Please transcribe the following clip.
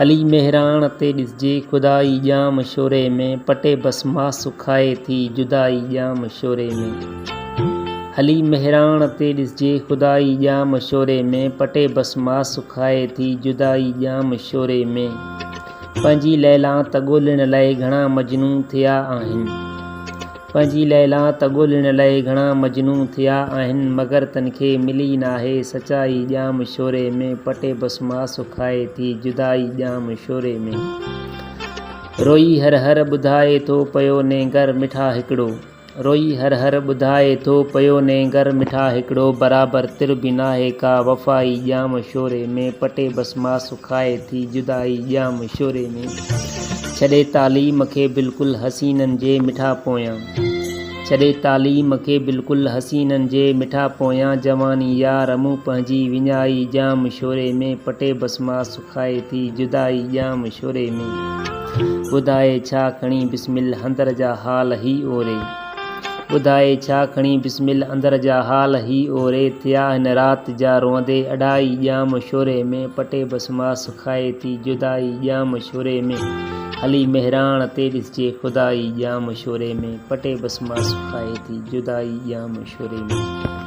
हली मेहरान ते ॾिसजे खुदाई ॼाम शोरे में, पटे बसमा सुखाए थी जुदाई ॼाम शोरे में। हली मेहरान ते ॾिसजे खुदाई ॼाम शोरे में, पटे बसमा सुखाए थी जुदाई ॼाम शोरे में। पंहिंजी लैला त ॻोल्हण लाइ घणा मजनू थिया आहिनि, पंहिंजी लैला त ॻोल्हण लाइ घणा मजनू थिया आहिनि, मगर तनखे मिली नाहे सचाई ॼाम शोरे में, पटे बसमा सुखाए थी जुदाई ॼाम शोरे में। रोई हर हर ॿुधाए थो पियो ने घर मिठा हिकिड़ो, रोई हर हर ॿुधाए थो पियो ने घर मिठा हिकिड़ो, बराबर तिर बि नाहे का वफ़ाई ॼाम शोरे में, पटे बसमा सुखाए थी जुदाई ॼाम शोरे में। छॾे तालीम खे बिल्कुलु हसीननि जे मिठा पोयां, छॾे तालीम खे बिल्कुलु हसीननि जे मिठा पोयां, जवानी यार मूं पंहिंजी विञाई ॼाम शोरे में, पटे बसमा सुखाए थी जुदाई ॼाम शोरे में। ॿुधाए छा खणी बिस्मिल अंदर जा हाल ही ओरे, ॿुधाए छा खणी बिस्मिल अंदर जा हाल ही ओरे, थिया हिन राति जा रोंदे अढाई ॼाम शोरे में, पटे बसमा सुखाए थी जुदाई ॼाम शोरे में। हली मेहरान ते ॾिसजे खुदाई ॼाम शोरे में, पटे बसमा सुखाए थी जुदाई ॼाम शोरे में।